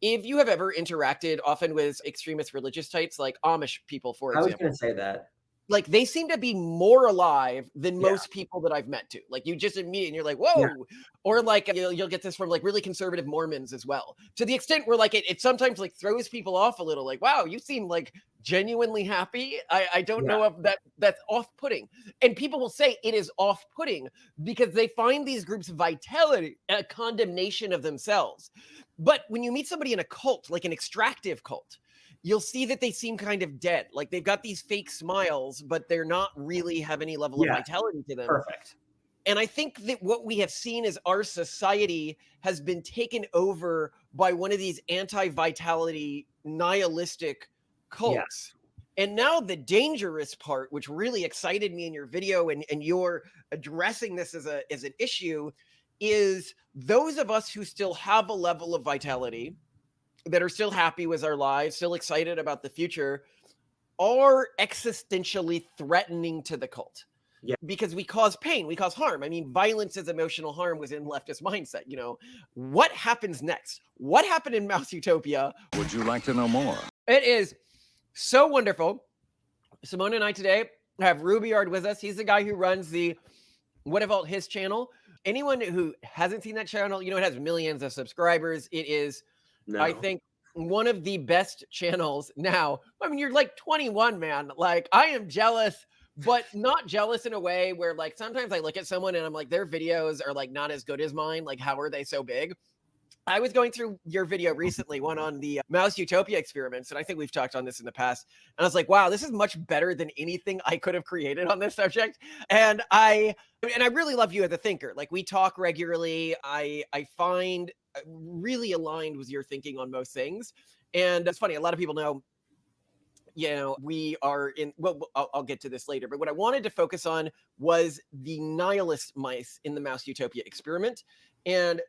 if you have ever interacted often with extremist religious types like Amish people, for I was going example, to say that. like they seem to be more alive than Yeah. most people that I've met too. Like you just meet and you're like, Yeah. whoa. Or like you'll get this from like really conservative Mormons as well. To the extent where like it sometimes like throws people off a little, like, wow, you seem like genuinely happy. I don't Yeah. know if that's off-putting. And people will say it is off-putting because they find these groups vitality, a condemnation of themselves. But when you meet somebody in a cult, like an extractive cult, you'll see that they seem kind of dead. Like they've got these fake smiles, but they're not really have any level of Yeah. vitality to them. Perfect. And I think that what we have seen is our society has been taken over by one of these anti-vitality, nihilistic Yeah. cults. And now the dangerous part, which really excited me in your video and you're addressing this as an issue, is those of us who still have a level of vitality, that are still happy with our lives, still excited about the future, are existentially threatening to the cult. Yeah. Because we cause pain, we cause harm. I mean, violence is emotional harm within leftist mindset. You know, what happens next? What happened in Mouse Utopia? Would you like to know more? It is so wonderful. Simone and I today have Rudyard with us. He's the guy who runs the Whatifalthist channel. Anyone who hasn't seen that channel, you know, it has millions of subscribers. It is, No. I think, one of the best channels now. I mean, you're like 21, man. Like, I am jealous, but not jealous in a way where, like, sometimes I look at someone and I'm like, their videos are like not as good as mine. Like, how are they so big? I was going through your video recently, one on the Mouse Utopia experiments, and I think we've talked on this in the past. And I was like, wow, this is much better than anything I could have created on this subject. And I really love you as a thinker. Like we talk regularly. I find really aligned with your thinking on most things. And it's funny, a lot of people know, you know, we are in, well, I'll get to this later, but what I wanted to focus on was the nihilist mice in the Mouse Utopia experiment. And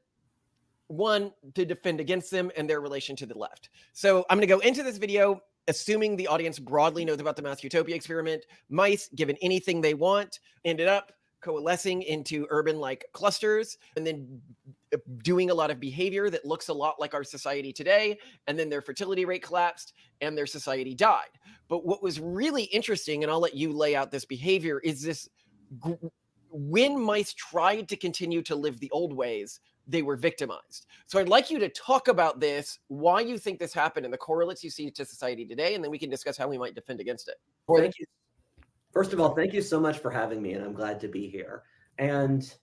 one, to defend against them and their relation to the left. So I'm going to go into this video assuming the audience broadly knows about the Mouse Utopia experiment. Mice, given anything they want, ended up coalescing into urban-like clusters and then doing a lot of behavior that looks a lot like our society today. And then their fertility rate collapsed and their society died. But what was really interesting, and I'll let you lay out this behavior, is this when mice tried to continue to live the old ways, they were victimized. So I'd like you to talk about this, why you think this happened and the correlates you see to society today, and then we can discuss how we might defend against it. Thank you. First of all, thank you so much for having me, and I'm glad to be here. And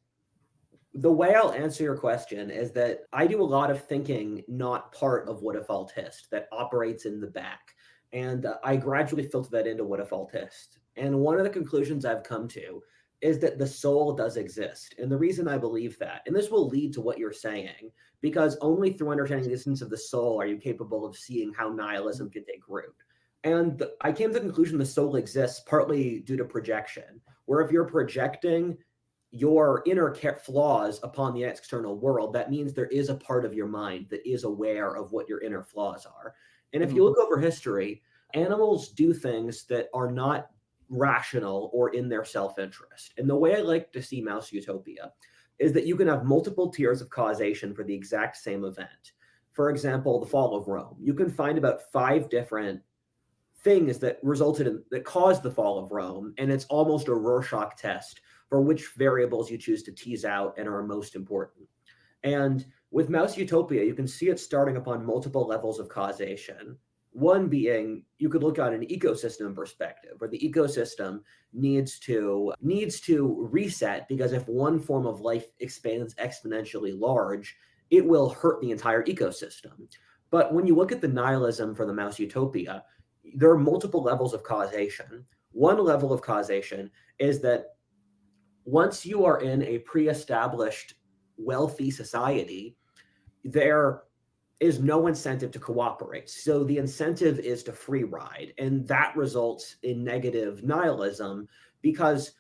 the way I'll answer your question is that I do a lot of thinking, not part of Whatifalthist, that operates in the back. And I gradually filter that into Whatifalthist. And one of the conclusions I've come to is that the soul does exist. And the reason I believe that, and this will lead to what you're saying, because only through understanding the existence of the soul are you capable of seeing how nihilism can take root. And I came to the conclusion the soul exists partly due to projection, where if you're projecting your inner flaws upon the external world, that means there is a part of your mind that is aware of what your inner flaws are. And if you look over history, animals do things that are not rational or in their self-interest. And the way I like to see Mouse Utopia is that you can have multiple tiers of causation for the exact same event. For example, the fall of Rome. You can find about 5 different things that that caused the fall of Rome, and it's almost a Rorschach test for which variables you choose to tease out and are most important. And with Mouse Utopia, you can see it starting upon multiple levels of causation. One being, you could look at an ecosystem perspective, where the ecosystem needs to reset, because if one form of life expands exponentially large, it will hurt the entire ecosystem. But when you look at the nihilism for the Mouse Utopia, there are multiple levels of causation. One level of causation is that once you are in a pre-established wealthy society, there is no incentive to cooperate. So the incentive is to free ride, and that results in negative nihilism, because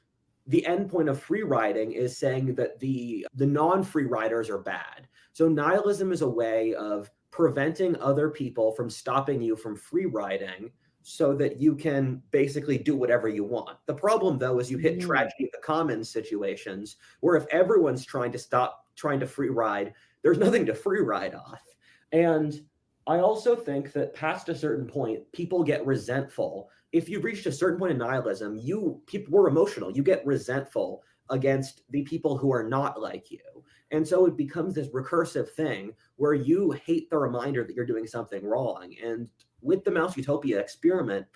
the end point of free riding is saying that the non-free riders are bad. So nihilism is a way of preventing other people from stopping you from free riding so that you can basically do whatever you want. The problem, though, is you hit tragedy of the commons situations, where if everyone's trying to free ride, there's nothing to free ride off. And I also think that past a certain point, people get resentful. If you've reached a certain point in nihilism, people were emotional. You get resentful against the people who are not like you. And so it becomes this recursive thing where you hate the reminder that you're doing something wrong. And with the Mouse Utopia experiment,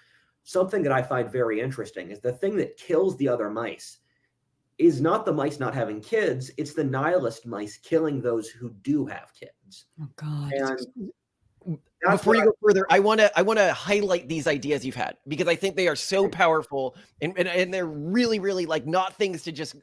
something that I find very interesting is the thing that kills the other mice is not the mice not having kids, it's the nihilist mice killing those who do have kids. Oh God. And that's Before what you go further, I want to highlight these ideas you've had, because I think they are so powerful, and they're really, really like not things to just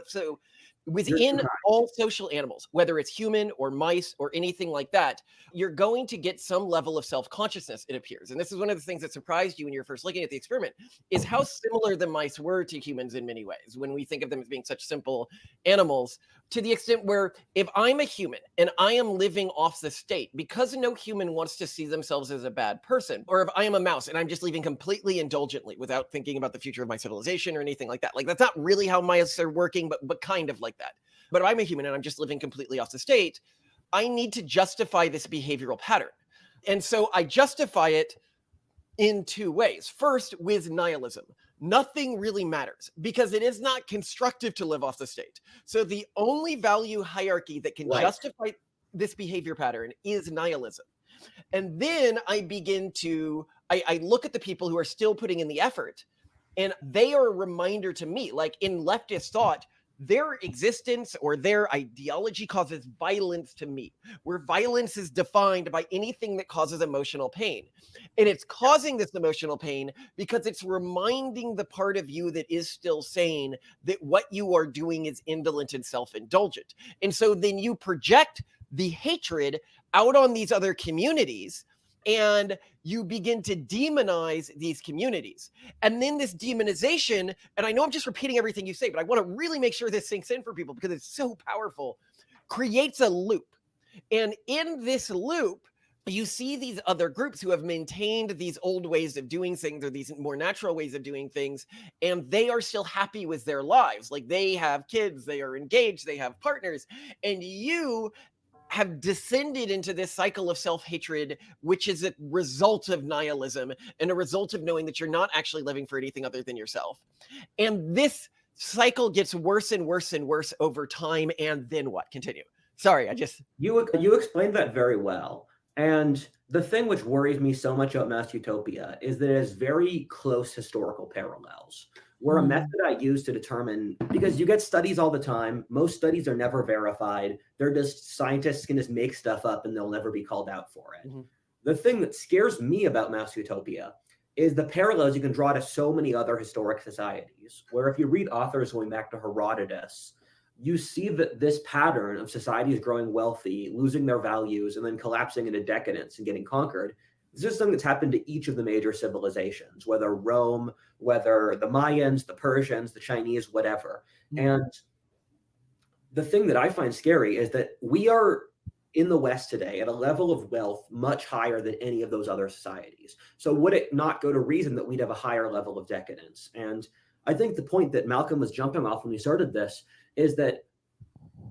so within all social animals, whether it's human or mice or anything like that, you're going to get some level of self-consciousness, it appears. And this is one of the things that surprised you when you're first looking at the experiment, is how similar the mice were to humans in many ways when we think of them as being such simple animals, to the extent where if I'm a human and I am living off the state, because no human wants to see themselves as a bad person, or if I am a mouse and I'm just living completely indulgently without thinking about the future of my civilization or anything like that, like that's not really how mice are working, but kind of like that. But if I'm a human and I'm just living completely off the state, I need to justify this behavioral pattern. And so I justify it in two ways. First, with nihilism. Nothing really matters because it is not constructive to live off the state. So the only value hierarchy that can justify this behavior pattern is nihilism. And then I begin to, I look at the people who are still putting in the effort, and they are a reminder to me, like in leftist thought, their existence or their ideology causes violence to me, where violence is defined by anything that causes emotional pain. And it's causing this emotional pain because it's reminding the part of you that is still sane that what you are doing is indolent and self-indulgent. And so then you project the hatred out on these other communities, and you begin to demonize these communities. And then this demonization, and I know I'm just repeating everything you say, but I want to really make sure this sinks in for people because it's so powerful, creates a loop. And in this loop, you see these other groups who have maintained these old ways of doing things, or these more natural ways of doing things, and they are still happy with their lives. Like they have kids, they are engaged, they have partners, and you have descended into this cycle of self-hatred, which is a result of nihilism and a result of knowing that you're not actually living for anything other than yourself. And this cycle gets worse and worse and worse over time. And then what? Continue. Sorry, You explained that very well. And the thing which worries me so much about Mouse Utopia is that it has very close historical parallels. Where a method I use to determine, because you get studies all the time, most studies are never verified. They're just, scientists can just make stuff up and they'll never be called out for it. The thing that scares me about Mouse Utopia is the parallels you can draw to so many other historic societies, where if you read authors going back to Herodotus, you see that this pattern of societies growing wealthy, losing their values, and then collapsing into decadence and getting conquered, this is something that's happened to each of the major civilizations, whether Rome, whether the Mayans, the Persians, the Chinese, whatever. And the thing that I find scary is that we are in the West today at a level of wealth much higher than any of those other societies. So would it not go to reason that we'd have a higher level of decadence? And I think the point that Malcolm was jumping off when we started this is that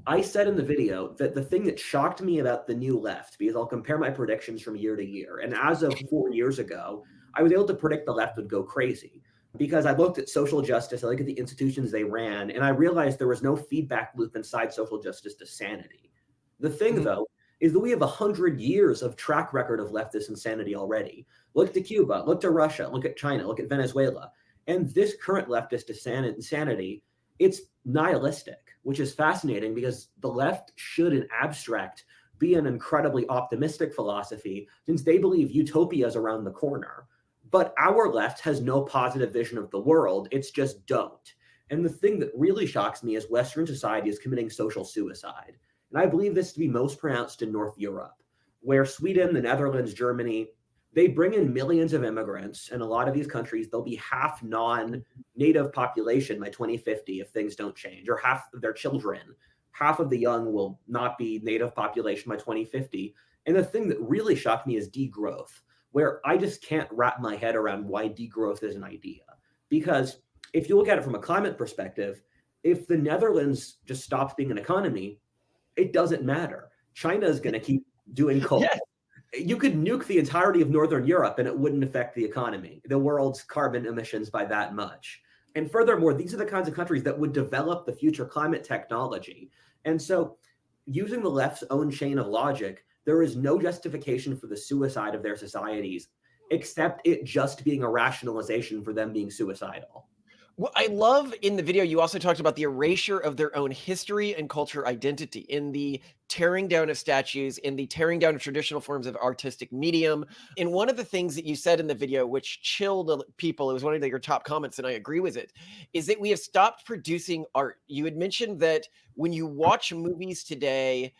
I said in the video that the thing that shocked me about the new left, because I'll compare my predictions from year to year, and as of 4 years ago, I was able to predict the left would go crazy because I looked at social justice, I looked at the institutions they ran, and I realized there was no feedback loop inside social justice to sanity. The thing, though, is that we have 100 years of track record of leftist insanity already. Look to Cuba, look to Russia, look at China, look at Venezuela. And this current leftist insanity, it's nihilistic, which is fascinating because the left should, in abstract, be an incredibly optimistic philosophy since they believe utopia is around the corner. But our left has no positive vision of the world. It's just don't. And the thing that really shocks me is Western society is committing social suicide. And I believe this to be most pronounced in North Europe, where Sweden, the Netherlands, Germany, they bring in millions of immigrants. In a lot of these countries, they'll be half non-native population by 2050 if things don't change, or half of their children. Half of the young will not be native population by 2050. And the thing that really shocked me is degrowth, where I just can't wrap my head around why degrowth is an idea. Because if you look at it from a climate perspective, if the Netherlands just stops being an economy, it doesn't matter. China is going to keep doing coal. Yes. you could nuke the entirety of Northern Europe and it wouldn't affect the economy, the world's carbon emissions by that much. And furthermore, these are the kinds of countries that would develop the future climate technology. And so using the left's own chain of logic, there is no justification for the suicide of their societies, except it just being a rationalization for them being suicidal. Well, I love in the video, you also talked about the erasure of their own history and culture identity in the tearing down of statues, in the tearing down of traditional forms of artistic medium. And one of the things that you said in the video, which chilled people, it was one of your top comments, and I agree with it, is that we have stopped producing art. You had mentioned that when you watch movies today,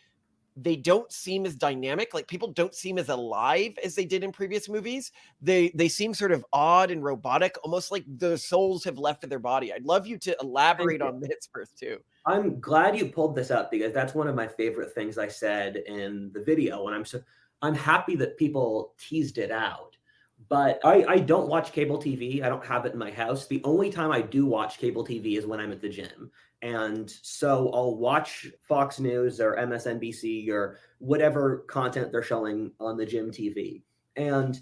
they don't seem as dynamic. Like, people don't seem as alive as they did in previous movies. They seem sort of odd and robotic, almost like the souls have left their body. I'd love you to elaborate on this first too. I'm glad you pulled this up because that's one of my favorite things I said in the video, and I'm happy that people teased it out. But I don't watch cable TV. I don't have it in my house. The only time I do watch cable TV is when I'm at the gym. And so I'll watch Fox News or MSNBC or whatever content they're showing on the gym TV. And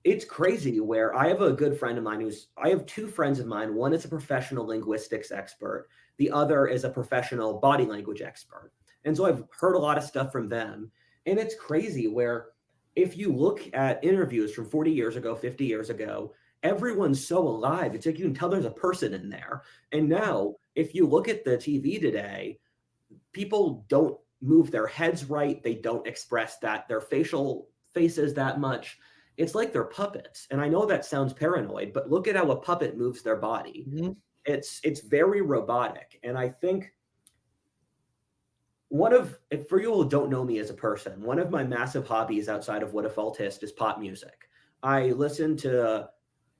it's crazy where I have a good friend of mine I have two friends of mine. One is a professional linguistics expert. The other is a professional body language expert. And so I've heard a lot of stuff from them. And it's crazy where if you look at interviews from 40 years ago, 50 years ago, everyone's so alive. It's like you can tell there's a person in there. And now, if you look at the TV today, people don't move their heads right. They don't express their facial faces that much. It's like they're puppets. And I know that sounds paranoid, but look at how a puppet moves their body. Mm-hmm. It's very robotic. And I think if for you who don't know me as a person, one of my massive hobbies outside of Whatifalthist is pop music. I listen to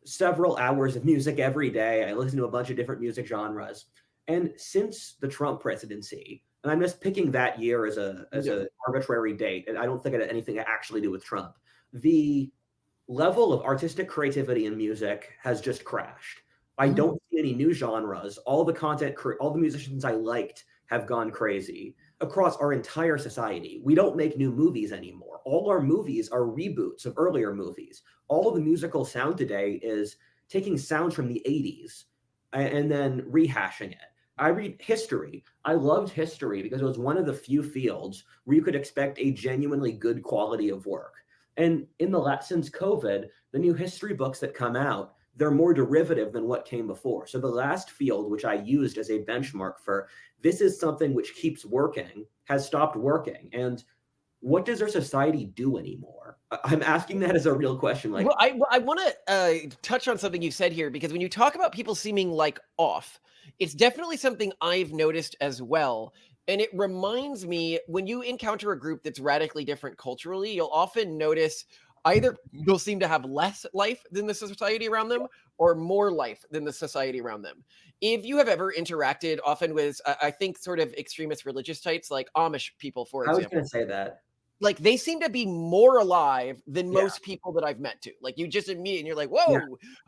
several hours of music every day. I listen to a bunch of different music genres. And since the Trump presidency, and I'm just picking that year as an arbitrary date, and I don't think it had anything to actually do with Trump, the level of artistic creativity in music has just crashed. I don't see any new genres. All the musicians I liked have gone crazy across our entire society. We don't make new movies anymore. All our movies are reboots of earlier movies. All the musical sound today is taking sounds from the 80s and then rehashing it. I read history. I loved history because it was one of the few fields where you could expect a genuinely good quality of work. And since COVID, the new history books that come out, they're more derivative than what came before. So the last field, which I used as a benchmark for this is something which keeps working, has stopped working. And what does our society do anymore? I'm asking that as a real question. Well, I want to touch on something you said here, because when you talk about people seeming like off, it's definitely something I've noticed as well. And it reminds me, when you encounter a group that's radically different culturally, you'll often notice either they'll seem to have less life than the society around them or more life than the society around them. If you have ever interacted often with, I think, sort of extremist religious types like Amish people, for example. I was going to say that. Like, they seem to be more alive than most people that I've met too. Like, you just meet and you're like, whoa. Yeah.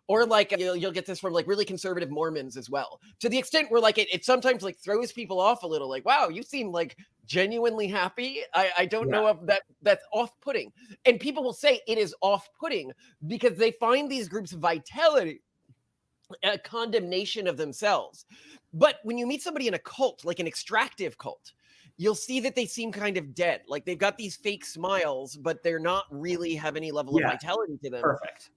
Or like you'll get this from like really conservative Mormons as well, to the extent where like it sometimes like throws people off a little, like, wow, you seem like genuinely happy. I don't know if that's off-putting. And people will say it is off-putting because they find these groups' vitality a condemnation of themselves. But when you meet somebody in a cult, like an extractive cult, you'll see that they seem kind of dead. Like, they've got these fake smiles, but they're not really have any level of vitality to them. Perfect.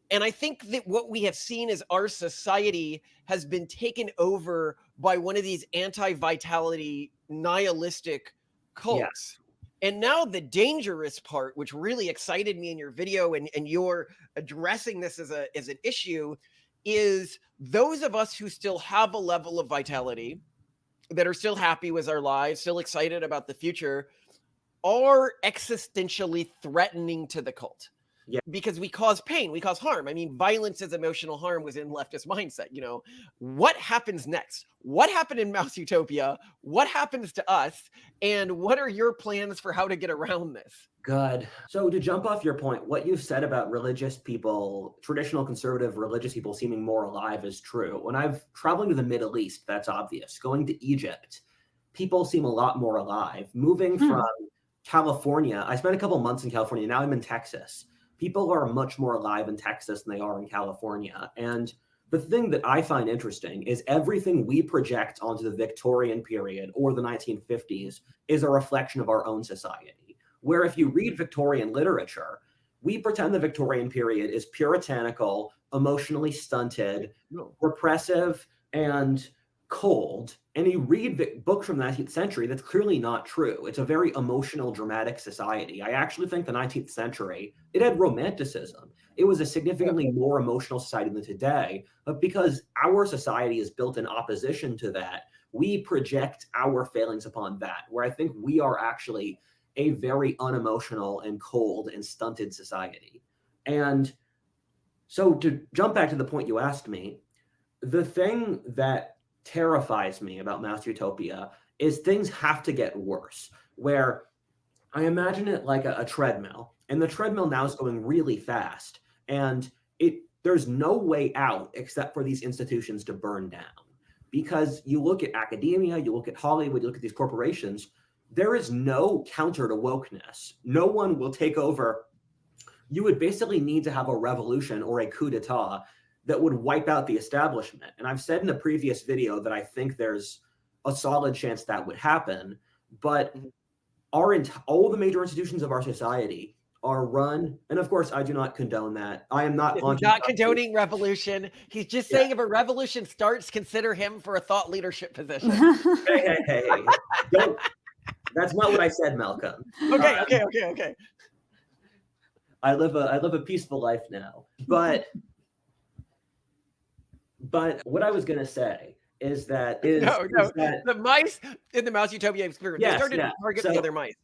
And I think that what we have seen is our society has been taken over by one of these anti-vitality, nihilistic cults. Yeah. And now the dangerous part, which really excited me in your video, and you're addressing this as an issue, is those of us who still have a level of vitality, that are still happy with our lives, still excited about the future, are existentially threatening to the cult. Yeah. Because we cause pain, we cause harm. I mean, violence is emotional harm within leftist mindset. You know, what happens next? What happened in Mouse Utopia? What happens to us? And what are your plans for how to get around this? Good. So to jump off your point, what you've said about religious people, traditional conservative religious people seeming more alive is true. When I've traveling to the Middle East, that's obvious. Going to Egypt, people seem a lot more alive. Moving from California, I spent a couple months in California. Now I'm in Texas. People are much more alive in Texas than they are in California. And the thing that I find interesting is everything we project onto the Victorian period or the 1950s is a reflection of our own society. Where if you read Victorian literature, we pretend the Victorian period is puritanical, emotionally stunted, repressive, and cold. And you read books from the 19th century, that's clearly not true. It's a very emotional, dramatic society. I actually think the 19th century, it had romanticism. It was a significantly more emotional society than today. But because our society is built in opposition to that, we project our failings upon that, where I think we are actually a very unemotional and cold and stunted society. And so to jump back to the point you asked me, the thing that terrifies me about Mouse Utopia is things have to get worse, where I imagine it like a treadmill, and the treadmill now is going really fast, and there's no way out except for these institutions to burn down. Because you look at academia, you look at Hollywood, you look at these corporations, there is no counter to wokeness. No one will take over. You would basically need to have a revolution or a coup d'etat that would wipe out the establishment. And I've said in a previous video that I think there's a solid chance that would happen, but all the major institutions of our society are run, and of course, I do not condone that. I am not launching. Not condoning revolution. He's just saying if a revolution starts, consider him for a thought leadership position. Hey. Don't. That's not what I said, Malcolm. Okay. I live a peaceful life now, but what I was gonna say is that the mice in the Mouse Utopia experience, they started to target the other mice.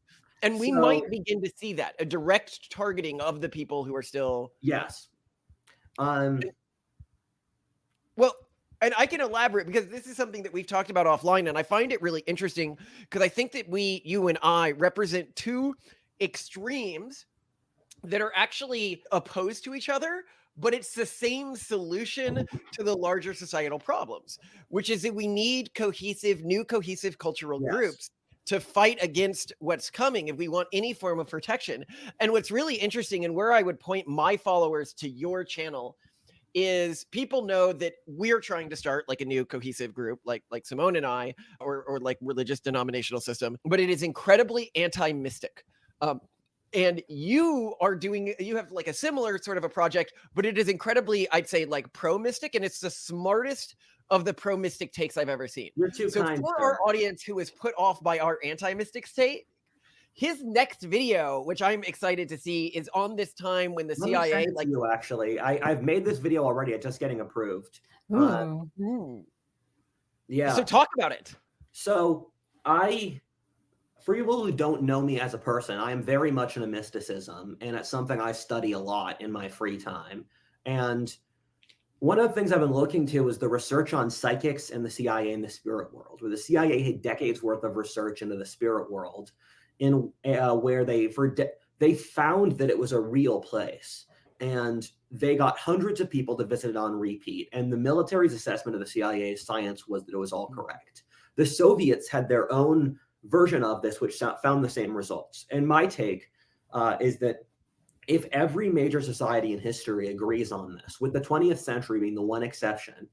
And we might begin to see that, a direct targeting of the people who are still. Yes. Well, and I can elaborate because this is something that we've talked about offline, and I find it really interesting because I think that you and I represent two extremes that are actually opposed to each other, but it's the same solution to the larger societal problems, which is that we need new cohesive cultural groups to fight against what's coming if we want any form of protection. And what's really interesting, and where I would point my followers to your channel, is people know that we're trying to start like a new cohesive group, like Simone and I, or like religious denominational system, but it is incredibly anti-mystic. And you have like a similar sort of a project, but it is incredibly, I'd say, like pro-mystic, and it's the smartest of the pro-mystic takes I've ever seen. You're too kind, for our audience who is put off by our anti-mystic state, his next video, which I'm excited to see, is on this time when the CIA, like you actually, I've made this video already. It's just getting approved. Yeah. So talk about it. So for people who don't know me as a person, I am very much into mysticism, and it's something I study a lot in my free time. And one of the things I've been looking to is the research on psychics and the CIA and the spirit world, where the CIA had decades worth of research into the spirit world, where they found that it was a real place, and they got hundreds of people to visit it on repeat. And the military's assessment of the CIA's science was that it was all correct. The Soviets had their own version of this, which found the same results. And my take is that if every major society in history agrees on this, with the 20th century being the one exception,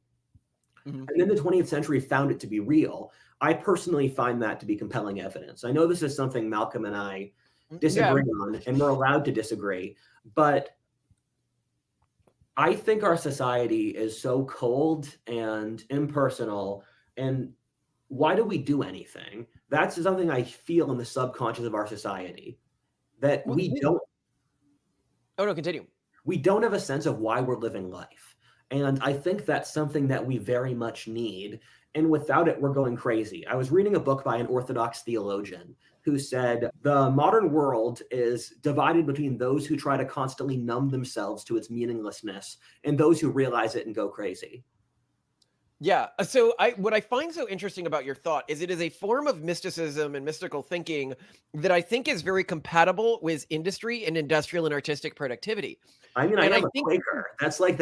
and then the 20th century found it to be real, I personally find that to be compelling evidence. I know this is something Malcolm and I disagree on, and we're allowed to disagree, but I think our society is so cold and impersonal, and why do we do anything? That's something I feel in the subconscious of our society, that we don't. Oh, no, continue. We don't have a sense of why we're living life. And I think that's something that we very much need. And without it, we're going crazy. I was reading a book by an Orthodox theologian who said the modern world is divided between those who try to constantly numb themselves to its meaninglessness and those who realize it and go crazy. Yeah. So what I find so interesting about your thought is it is a form of mysticism and mystical thinking that I think is very compatible with industry and industrial and artistic productivity. I mean, I am a Quaker. That's like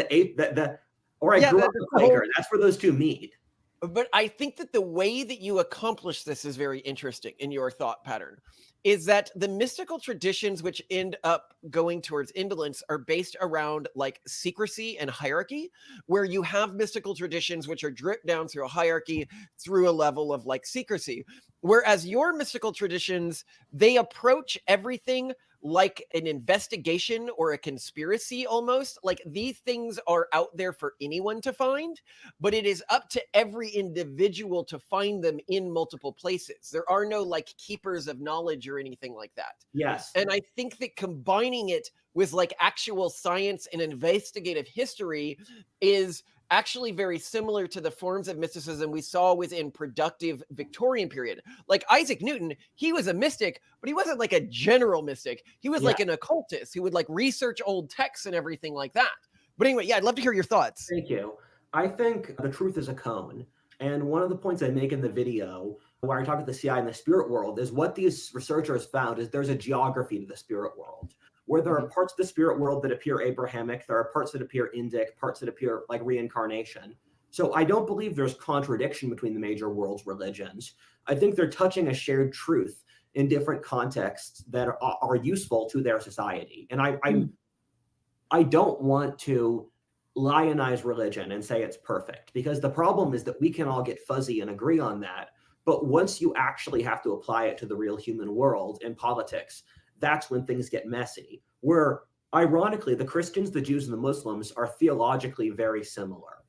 or I grew up a Quaker. That's where those two meet. But I think that the way that you accomplish this is very interesting in your thought pattern. is that the mystical traditions which end up going towards indolence are based around like secrecy and hierarchy, where you have mystical traditions which are dripped down through a hierarchy through a level of like secrecy. Whereas your mystical traditions, they approach everything like an investigation or a conspiracy almost. Like these things are out there for anyone to find, but it is up to every individual to find them in multiple places. There are no like keepers of knowledge or anything like that. Yes. And I think that combining it with like actual science and investigative history is actually very similar to the forms of mysticism we saw within productive Victorian period. Like Isaac Newton, he was a mystic, but he wasn't like a general mystic. He was like an occultist who would like research old texts and everything like that. But anyway, yeah, I'd love to hear your thoughts. Thank you. I think the truth is a cone. And one of the points I make in the video where I talk about the CI and the spirit world is what these researchers found is there's a geography to the spirit world, where there are parts of the spirit world that appear Abrahamic, there are parts that appear Indic, parts that appear like reincarnation. So I don't believe there's contradiction between the major world's religions. I think they're touching a shared truth in different contexts that are useful to their society. And I don't want to lionize religion and say it's perfect, because the problem is that we can all get fuzzy and agree on that. But once you actually have to apply it to the real human world in politics, that's when things get messy. Where ironically, the Christians, the Jews, and the Muslims are theologically very similar.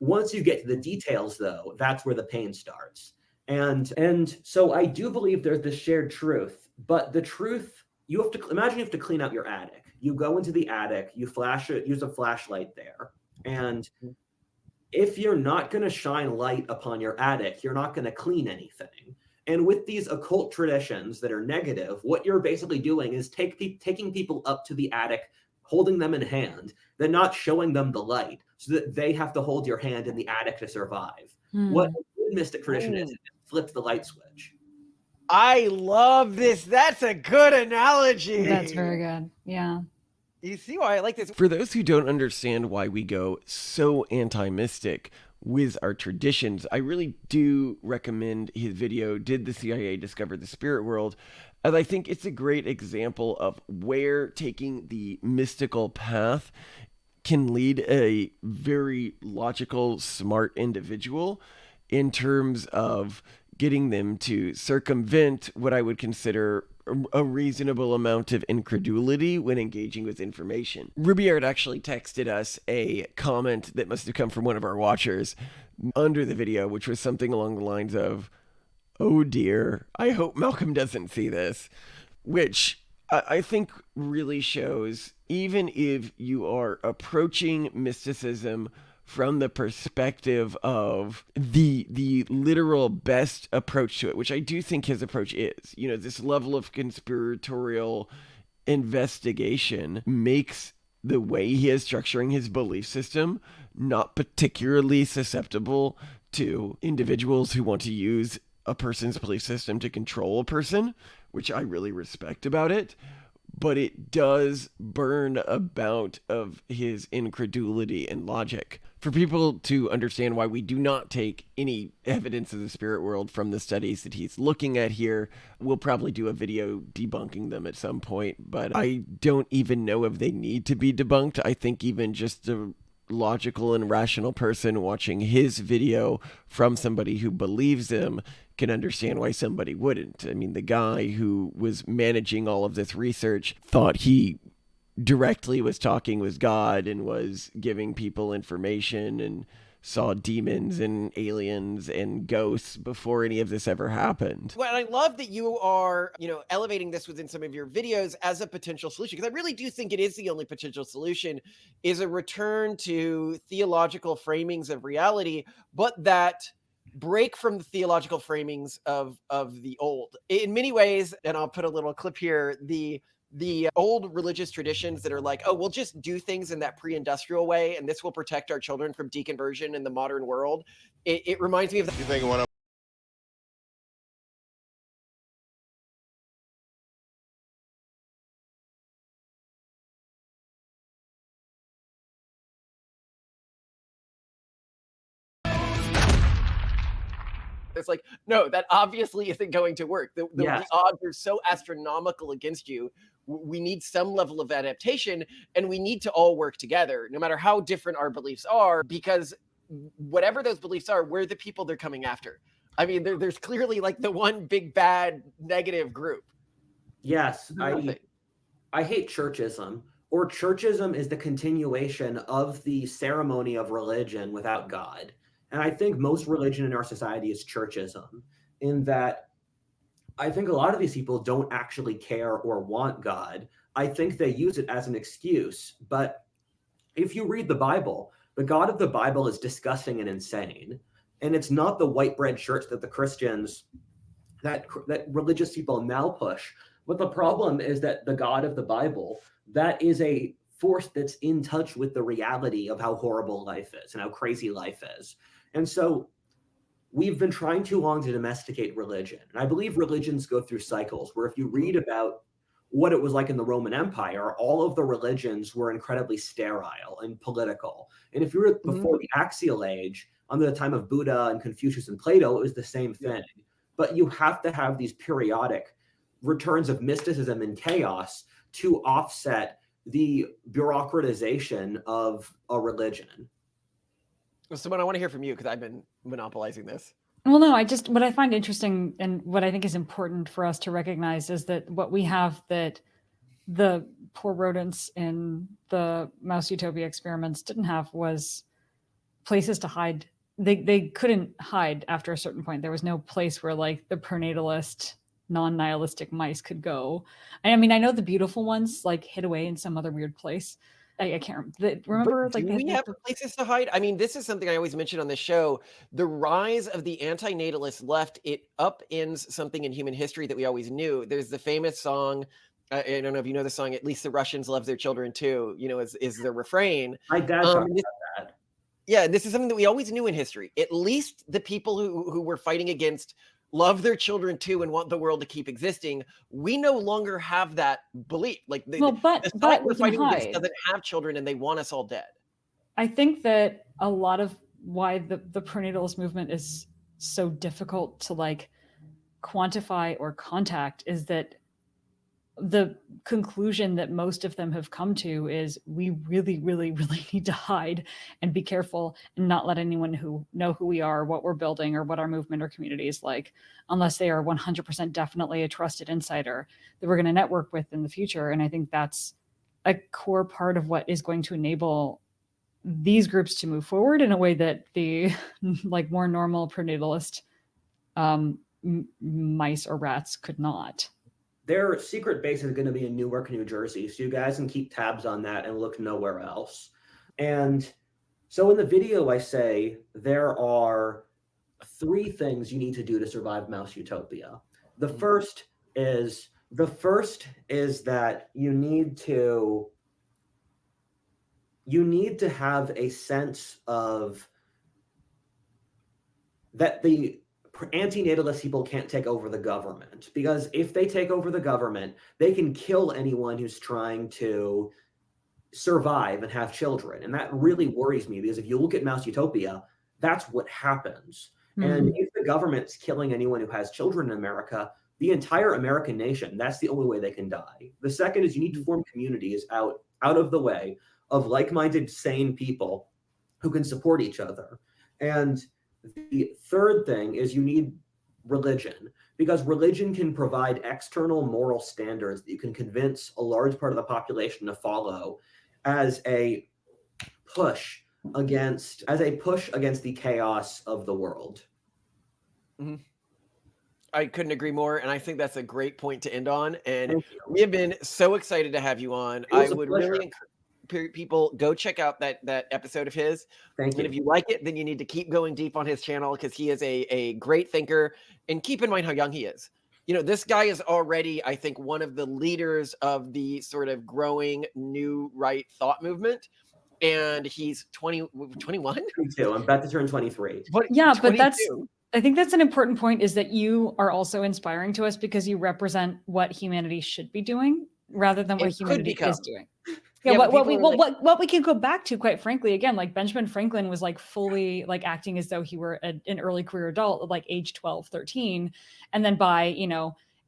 Once you get to the details, though, that's where the pain starts. And so I do believe there's this shared truth, but the truth, you have to imagine you have to clean out your attic. You go into the attic, you flash it, use a flashlight there. And if you're not going to shine light upon your attic, you're not going to clean anything. And with these occult traditions that are negative, what you're basically doing is taking people up to the attic, holding them in hand, then not showing them the light so that they have to hold your hand in the attic to survive. What a good mystic tradition is, it flips the light switch. I love this. That's a good analogy. That's very good. Yeah. You see why I like this? For those who don't understand why we go so anti-mystic with our traditions, I really do recommend his video, Did the CIA Discover the Spirit World? As I think it's a great example of where taking the mystical path can lead a very logical, smart individual in terms of getting them to circumvent what I would consider a reasonable amount of incredulity when engaging with information. Rudyard actually texted us a comment that must have come from one of our watchers under the video, which was something along the lines of, "Oh dear, I hope Malcolm doesn't see this," which I think really shows, even if you are approaching mysticism from the perspective of the literal best approach to it, which I do think his approach is, you know, this level of conspiratorial investigation makes the way he is structuring his belief system not particularly susceptible to individuals who want to use a person's belief system to control a person, which I really respect about it. But it does burn a bout of his incredulity and logic. For people to understand why we do not take any evidence of the spirit world from the studies that he's looking at here, we'll probably do a video debunking them at some point, but I don't even know if they need to be debunked. I think even just a logical and rational person watching his video from somebody who believes him can understand why somebody wouldn't. I mean, the guy who was managing all of this research thought he directly was talking with God and was giving people information and saw demons and aliens and ghosts before any of this ever happened. Well, and I love that you are, elevating this within some of your videos as a potential solution, because I really do think it is the only potential solution, is a return to theological framings of reality, but that break from the theological framings of the old. In many ways, and I'll put a little clip here, the old religious traditions that are like, oh, we'll just do things in that pre-industrial way, and this will protect our children from deconversion in the modern world. It reminds me of You think one of It's like, no, that obviously isn't going to work. The Yes. odds are so astronomical against you. We need some level of adaptation, and we need to all work together, no matter how different our beliefs are, because whatever those beliefs are, we're the people they're coming after. I mean, there's clearly like the one big bad negative group. Yes, Nothing. I hate churchism, or churchism is the continuation of the ceremony of religion without God. And I think most religion in our society is churchism, in that I think a lot of these people don't actually care or want God. I think they use it as an excuse. But if you read the Bible, the God of the Bible is disgusting and insane. And it's not the white bread shirts that the Christians, that religious people now push. But the problem is that the God of the Bible, that is a force that's in touch with the reality of how horrible life is and how crazy life is. And so we've been trying too long to domesticate religion. And I believe religions go through cycles where if you read about what it was like in the Roman Empire, all of the religions were incredibly sterile and political. And if you were before the Axial Age, under the time of Buddha and Confucius and Plato, it was the same thing. But you have to have these periodic returns of mysticism and chaos to offset the bureaucratization of a religion. Simone, I want to hear from you because I've been monopolizing this. Well, no, what I find interesting and what I think is important for us to recognize is that what we have that the poor rodents in the Mouse Utopia experiments didn't have was places to hide. They couldn't hide after a certain point. There was no place where like the pernatalist, non-nihilistic mice could go. I mean, I know the beautiful ones like hid away in some other weird place. I can't remember. But do we have places to hide? I mean, this is something I always mention on the show. The rise of the anti-natalist left, it upends something in human history that we always knew. There's the famous song, I don't know if you know the song, "At least the Russians love their children too," you know, is the refrain. My dad talked about that. Yeah, this is something that we always knew in history. At least the people who were fighting against love their children too and want the world to keep existing. We no longer have that belief. Like the side we're fighting against doesn't have children and they want us all dead. I think that a lot of why the pernatalist movement is so difficult to like quantify or contact is that the conclusion that most of them have come to is we really, really, really need to hide and be careful and not let anyone who know who we are, what we're building, or what our movement or community is like, unless they are 100% definitely a trusted insider that we're going to network with in the future. And I think that's a core part of what is going to enable these groups to move forward in a way that the like more normal pernatalist mice or rats could not. Their secret base is going to be in Newark, New Jersey, so you guys can keep tabs on that and look nowhere else. And so in the video, I say there are 3 things you need to do to survive Mouse Utopia. The first is that you need to have a sense of that the anti-natalist people can't take over the government, because if they take over the government, they can kill anyone who's trying to survive and have children. And that really worries me, because if you look at Mouse Utopia, that's what happens. And if the government's killing anyone who has children in America, the entire American nation, that's the only way they can die. The second is you need to form communities out of the way of like-minded, sane people who can support each other. And the third thing is you need religion, because religion can provide external moral standards that you can convince a large part of the population to follow as a push against the chaos of the world. I couldn't agree more, and I think that's a great point to end on. And we have been so excited to have you on. I would really encourage people, go check out that episode of his. Thank you. And if you like it, then you need to keep going deep on his channel, because he is a great thinker. And keep in mind how young he is. You know, this guy is already, I think, one of the leaders of the sort of growing new right thought movement. And he's 21? 22. I'm about to turn 23. Yeah, 22. but I think that's an important point, is that you are also inspiring to us because you represent what humanity should be doing rather than what humanity is doing. Yeah, Yeah, but people are like, what we can go back to, quite frankly, again, like Benjamin Franklin was like fully like acting as though he were an early career adult, like age 12, 13. And then by,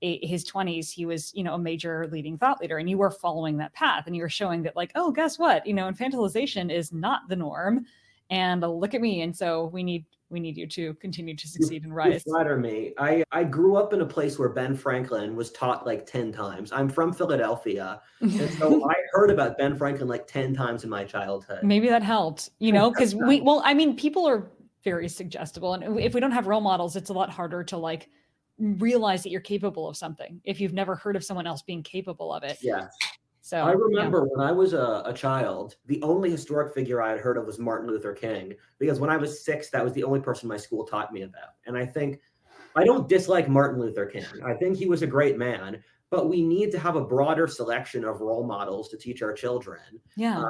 his 20s, he was, a major leading thought leader, and you were following that path, and you were showing that like, oh, guess what? Infantilization is not the norm. And look at me. And so we need you to continue to succeed and rise. You flatter me. I grew up in a place where Ben Franklin was taught like 10 times. I'm from Philadelphia. And so I heard about Ben Franklin like 10 times in my childhood. Maybe that helped, because people are very suggestible. And if we don't have role models, it's a lot harder to like realize that you're capable of something if you've never heard of someone else being capable of it. Yes. So I remember when I was a child, the only historic figure I had heard of was Martin Luther King, because when I was 6, that was the only person my school taught me about. And I don't dislike Martin Luther King. I think he was a great man, but we need to have a broader selection of role models to teach our children. Yeah.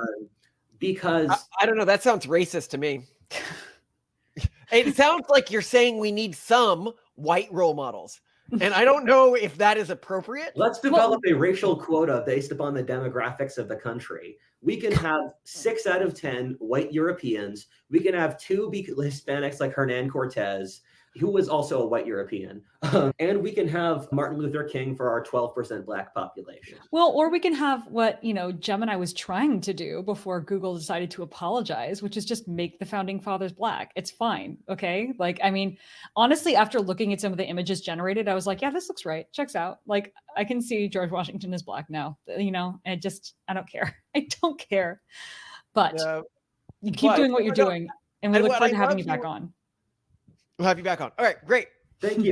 Because I don't know, that sounds racist to me. It sounds like you're saying we need some white role models. And I don't know if that is appropriate. Let's develop a racial quota based upon the demographics of the country. We can have 6 out of 10 white Europeans. We can have 2 Hispanics like Hernan Cortez, who was also a white European. And we can have Martin Luther King for our 12% Black population. Well, or we can have what, Gemini was trying to do before Google decided to apologize, which is just make the founding fathers Black. It's fine. Okay. Like, I mean, honestly, after looking at some of the images generated, I was like, yeah, this looks right. Checks out. Like, I can see George Washington is Black now, and I don't care. I don't care. But you keep doing what you're doing. And we look forward to having you back on. We'll have you back on. All right, great. Thank you.